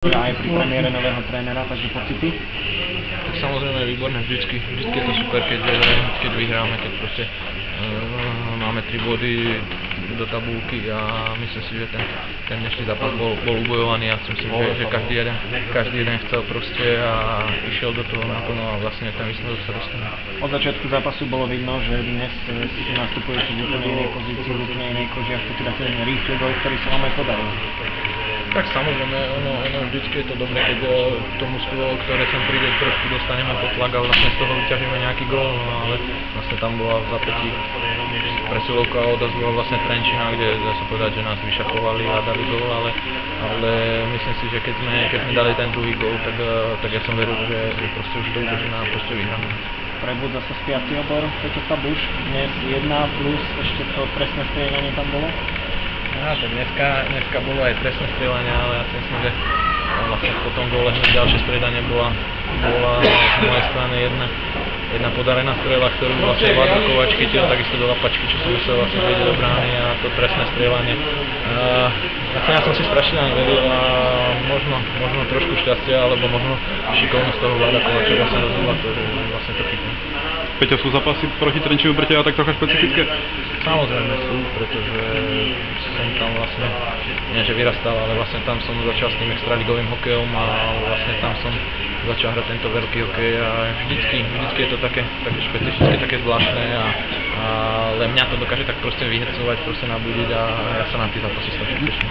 Aj pri premiére nového trénera, takže pocity? Tak samozrejme výborné, vždycky je to super, keď vyhráme, keď proste máme 3 body do tabulky a myslím si, že ten dnešný zápas bol ubojovaný a si myslím, že každý jeden chcel proste a išiel do toho naplno a vlastne ten výsledok sa dostane. Od začiatku zápasu bolo vidno, že dnes si nastupujete v úplne inej pozícii, v úplne inej kožiarke, teda ten rýchly gol, ktorý sa vám aj podaril. Tak samozrejme, ono vždycky je to dobré, keď to mužstvo, ktoré sem príde, trošku dostaneme pod tlak a vlastne z toho vyťažíme nejaký gól, no ale vlastne tam bola v zapätí presilovka a odozvala vlastne Trenčina, kde dá sa povedať, že nás vyšakovali a dali gól, ale myslím si, že keď sme dali ten druhý gól, tak ja som veril, že proste už to udržíme a proste vyhráme. Prebudza sa spiaci obor Peťo Sabuš, dnes 1 plus ešte to trestné strieľanie tam bolo? No, tak dneska bolo aj trestné strieľanie, ale ja si myslím, že vlastne po tom góle hneď ďalšie striedanie bola z mojej strany jedna podarená strieľa, ktorú vlastne Vlado Kovač chytil takisto do lapačky, čo som myslel vlastne vejde do brány a to trestné strieľanie. Vlastne ja som si strašne neveril a možno trošku šťastia, alebo možno šikovnosť toho Vlada Kovača vlastne rozhodla to, že vlastne to chytne. Peťo, sú zápasy proti Trenčinu pre teba tak trocha špecifické? Samozrejme sú, pretože som tam vlastne, nie že vyrastal, ale vlastne tam som začal s tým extraligovým hokejom a vlastne tam som začal hrať tento veľký hokej a vždycky je to také špecifické, také zvláštne ale mňa to dokáže tak proste vyhecovať, proste nabudiť a ja sa na tie zápasy strašne teším.